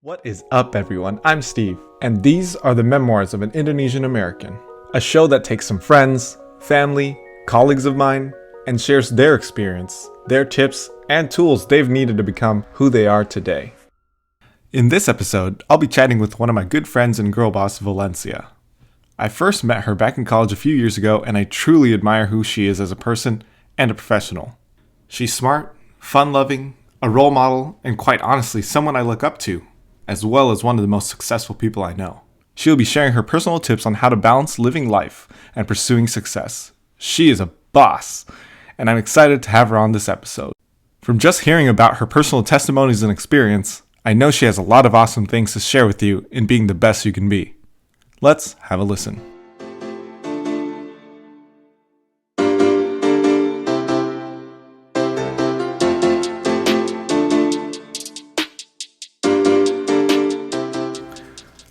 What is up, everyone? I'm Steve, and these are the Memoirs of an Indonesian American, a show that takes some friends, family, colleagues of mine, and shares their experience, their tips, and tools they've needed to become who they are today. In this episode, I'll be chatting with one of my good friends and girl boss, Valencia. I first met her back in college a few years ago, and I truly admire who she is as a person and a professional. She's smart, fun-loving, a role model, and quite honestly, someone I look up to, as well as one of the most successful people I know. She'll be sharing her personal tips on how to balance living life and pursuing success. She is a boss, and I'm excited to have her on this episode. From just hearing about her personal testimonies and experience, I know she has a lot of awesome things to share with you in being the best you can be. Let's have a listen.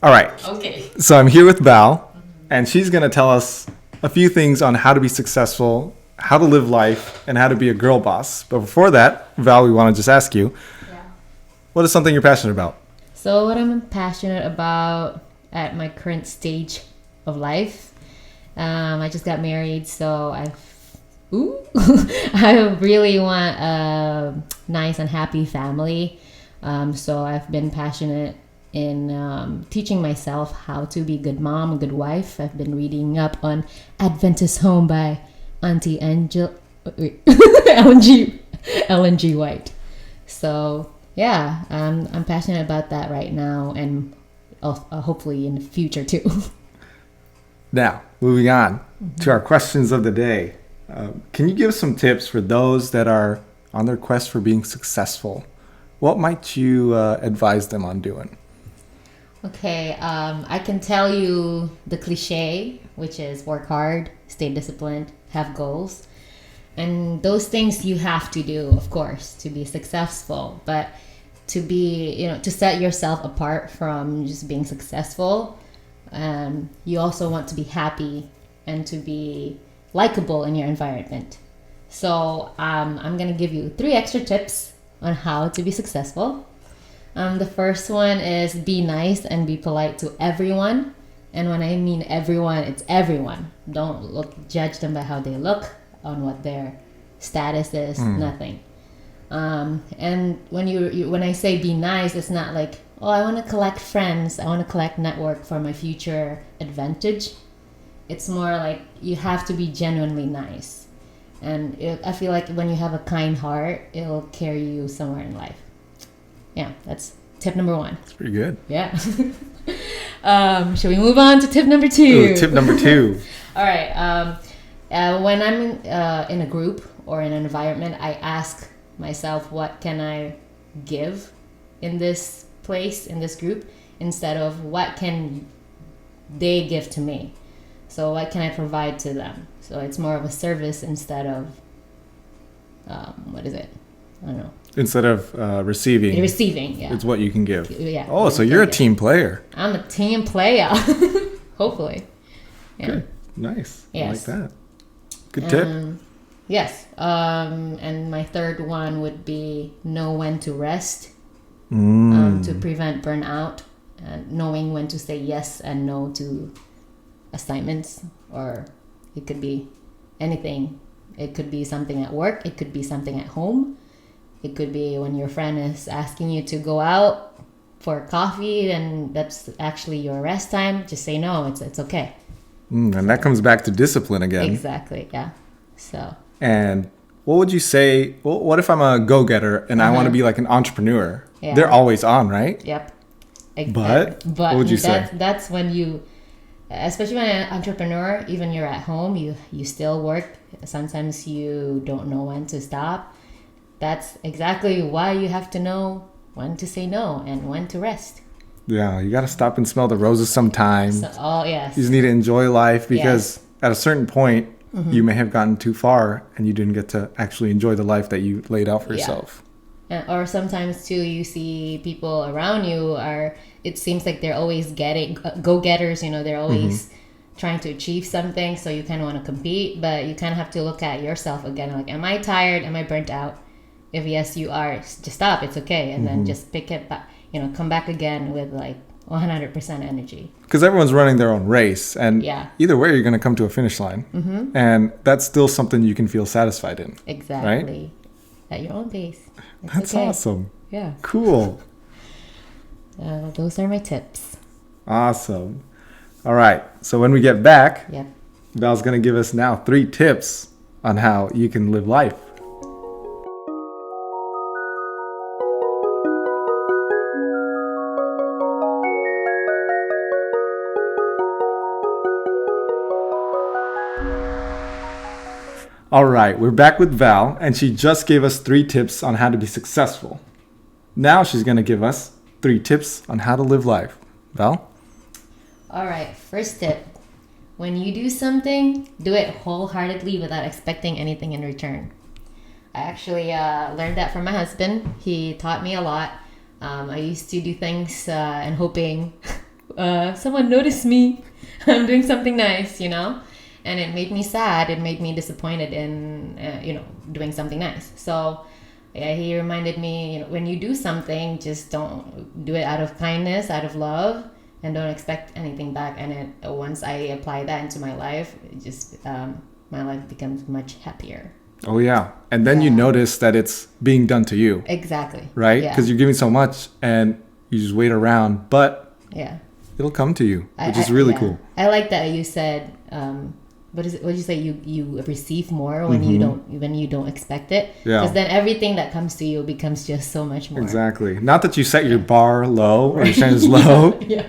All right. Okay. So I'm here with Val, and she's going to tell us a few things on how to be successful, how to live life, and how to be a girl boss. But before that, Val, we want to just ask you, what is something you're passionate about? So what I'm passionate about at my current stage of life, I just got married, so I really want a nice and happy family. So I've been passionate in teaching myself how to be a good mom, a good wife. I've been reading up on Adventist Home by Auntie Ellen G. White. So yeah, I'm passionate about that right now, and hopefully in the future too. Now, moving on to our questions of the day. Can you give some tips for those that are on their quest for being successful? What might you advise them on doing? Okay, I can tell you the cliche, which is work hard, stay disciplined, have goals. And those things you have to do, of course, to be successful. But to be, to set yourself apart from just being successful, you also want to be happy and to be likable in your environment. So I'm going to give you 3 extra tips on how to be successful. The first one is be nice and be polite to everyone. And when I mean everyone, it's everyone. Don't judge them by how they look, on what their status is, nothing. And when I say be nice, it's not like, oh, I want to collect friends, I want to collect network for my future advantage. It's more like you have to be genuinely nice. And I feel like when you have a kind heart, it'll carry you somewhere in life. Yeah, that's tip number 1. That's pretty good. Yeah. Should we move on to tip number 2? Ooh, tip number 2. All right. When I'm in a group or in an environment, I ask myself, what can I give in this place, in this group, instead of what can they give to me? So what can I provide to them? So it's more of a service instead of, what is it? I don't know. Instead of receiving. Receiving, yeah. It's what you can give. Yeah. Oh, so you're a team player. I'm a team player. Hopefully. Yeah. Good. Nice. Yes. I like that. Good tip. Yes. And my third one would be know when to rest, to prevent burnout, and knowing when to say yes and no to assignments, or it could be anything. It could be something at work. It could be something at home. It could be when your friend is asking you to go out for coffee and that's actually your rest time. Just say no. It's okay. And that comes back to discipline again. Exactly. Yeah. So. And what would you say? What if I'm a go-getter and I want to be like an entrepreneur? Yeah. They're always on, right? Yep. But what would you say? That's when you, especially when an entrepreneur, even you're at home, you still work. Sometimes you don't know when to stop. That's exactly why you have to know when to say no and when to rest. Yeah, you got to stop and smell the roses sometimes. Yes. You just need to enjoy life because at a certain point, you may have gotten too far and you didn't get to actually enjoy the life that you laid out for yourself. Or sometimes too, you see people around you it seems like they're always go-getters, they're always trying to achieve something. So you kind of want to compete, but you kind of have to look at yourself again. Like, am I tired? Am I burnt out? If yes, you are, just stop. It's okay. And then just pick it back. come back again with like 100% energy. Because everyone's running their own race, and Yeah. either way, you're going to come to a finish line, and that's still something you can feel satisfied in. Exactly. At your own pace. It's That's okay. awesome. Yeah. Cool. Those are my tips. Awesome. All right. So when we get back, Yep. Val's going to give us now 3 tips on how you can live life. All right, we're back with Val, and she just gave us 3 tips on how to be successful. Now she's going to give us 3 tips on how to live life. Val? All right. First tip. When you do something, do it wholeheartedly without expecting anything in return. I actually learned that from my husband. He taught me a lot. I used to do things and hoping someone noticed me. I'm doing something nice, and it made me sad. It made me disappointed in, doing something nice. So yeah, he reminded me, when you do something, just don't do it out of kindness, out of love, and don't expect anything back. And once I apply that into my life, it just my life becomes much happier. Oh, yeah. And then you notice that it's being done to you. Exactly. Right? Yeah. Because you're giving so much and you just wait around, but Yeah. it'll come to you, which is really yeah. cool. I like that you said, what did you say? You receive more when you don't expect it. Yeah. Because then everything that comes to you becomes just so much more. Exactly. Not that you set your bar low or your standards low, Yeah.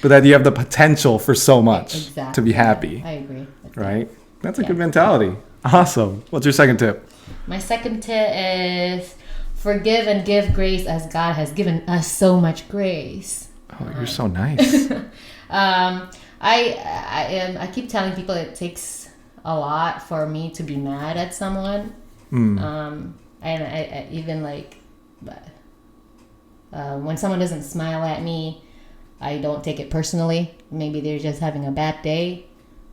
but that you have the potential for so much Exactly. to be happy. I agree. Right? That's a good mentality. Awesome. What's your second tip? My second tip is forgive and give grace as God has given us so much grace. Oh, you're so nice. I keep telling people it takes a lot for me to be mad at someone. And I even like when someone doesn't smile at me, I don't take it personally. Maybe they're just having a bad day,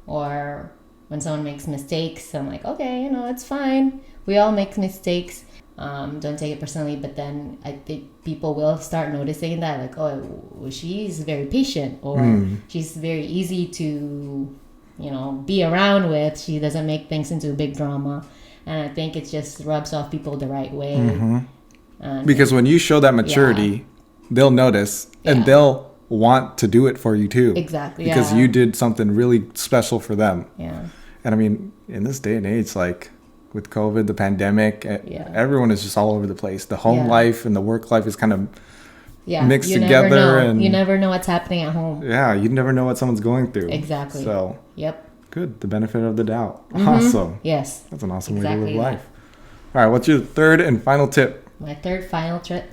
or when someone makes mistakes, I'm like, okay, it's fine. We all make mistakes. Don't take it personally. But then I think people will start noticing that, like, oh, she's very patient, or she's very easy to, be around with. She doesn't make things into a big drama. And I think it just rubs off people the right way. Because when you show that maturity, they'll notice and they'll want to do it for you too. Exactly. Because you did something really special for them. Yeah. And I mean, in this day and age, like with COVID, the pandemic, everyone is just all over the place. The home life and the work life is kind of mixed together. And you never know what's happening at home. Yeah, you never know what someone's going through. Exactly. So, yep. Good. The benefit of the doubt. Awesome. Yes. That's an awesome way Exactly to live life. All right, what's your third and final tip? My third final trip.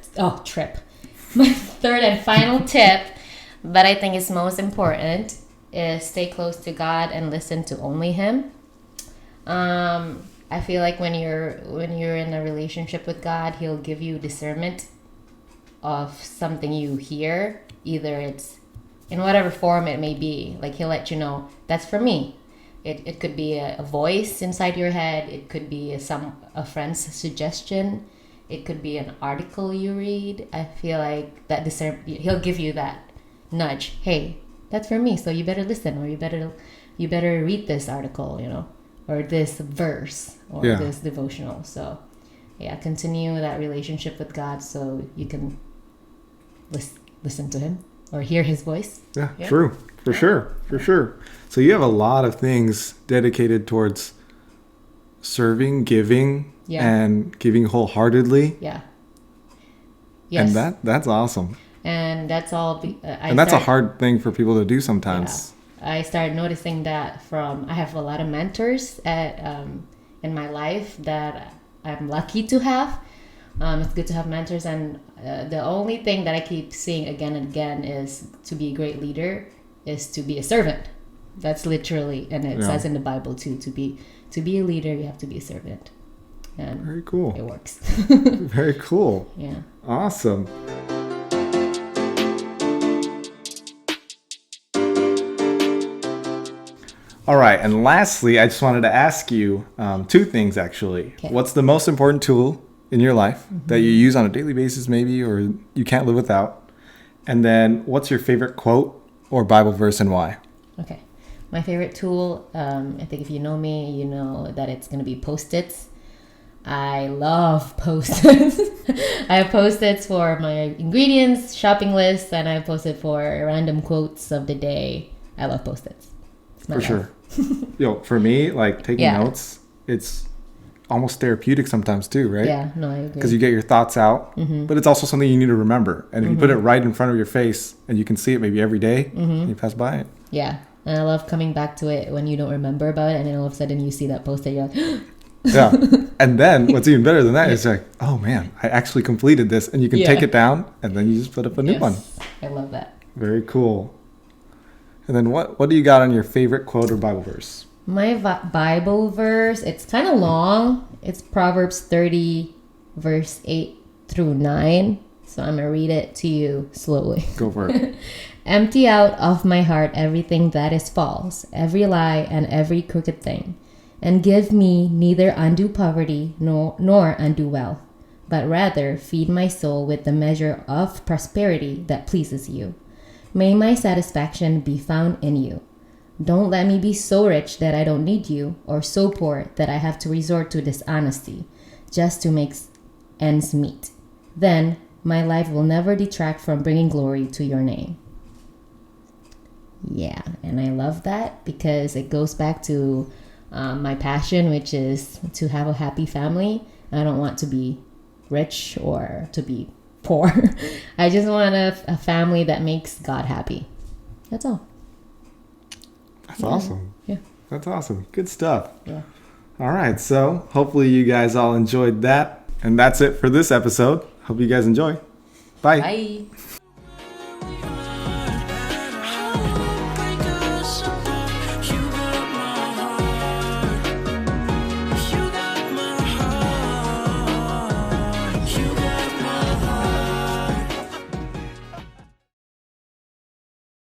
My third and final tip, but I think is most important, is stay close to God and listen to only Him. I feel like when you're in a relationship with God, He'll give you discernment of something you hear, either it's in whatever form it may be. Like He'll let you know, that's for me. It could be a voice inside your head. It could be a friend's suggestion. It could be an article you read. I feel like that He'll give you that nudge. Hey, that's for me, so you better listen, or you better read this article, or this verse, or this devotional. So, continue that relationship with God so you can listen to Him or hear His voice. Yeah. True. For sure. So you have a lot of things dedicated towards serving, giving, and giving wholeheartedly. Yeah. Yes. And that's awesome. And that's all. That's a hard thing for people to do sometimes. Yeah. I started noticing that I have a lot of mentors in my life that I'm lucky to have. It's good to have mentors, and the only thing that I keep seeing again and again is to be a great leader is to be a servant. That's literally, and it says in the Bible too, to be a leader, you have to be a servant. And very cool. It works. Very cool. Yeah. Awesome. All right, and lastly, I just wanted to ask you 2 things, actually. Okay. What's the most important tool in your life that you use on a daily basis, maybe, or you can't live without? And then what's your favorite quote or Bible verse and why? Okay. My favorite tool, I think if you know me, you know that it's going to be Post-its. I love Post-its. I have Post-its for my ingredients, shopping lists, and I have Post-it for random quotes of the day. I love Post-its. For sure. For me, like taking notes, it's almost therapeutic sometimes too, right? Yeah, no, I agree. Because you get your thoughts out, but it's also something you need to remember. And if you put it right in front of your face and you can see it maybe every day, and you pass by it. Yeah, and I love coming back to it when you don't remember about it, and then all of a sudden you see that Post-it, you're like, yeah. And then what's even better than that is like, oh man, I actually completed this. And you can take it down and then you just put up a new one. I love that. Very cool. And then what do you got on your favorite quote or Bible verse? My Bible verse, it's kind of long. It's Proverbs 30, verse 8 through 9. So I'm going to read it to you slowly. Go for it. Empty out of my heart everything that is false, every lie and every crooked thing. And give me neither undue poverty nor undue wealth, but rather feed my soul with the measure of prosperity that pleases you. May my satisfaction be found in you. Don't let me be so rich that I don't need you, or so poor that I have to resort to dishonesty just to make ends meet. Then my life will never detract from bringing glory to your name. Yeah, and I love that because it goes back to my passion, which is to have a happy family. I don't want to be rich or to be poor. I just want a family that makes God happy. That's all. That's awesome. Yeah. That's awesome. Good stuff. Yeah. All right. So hopefully you guys all enjoyed that. And that's it for this episode. Hope you guys enjoy. Bye. Bye.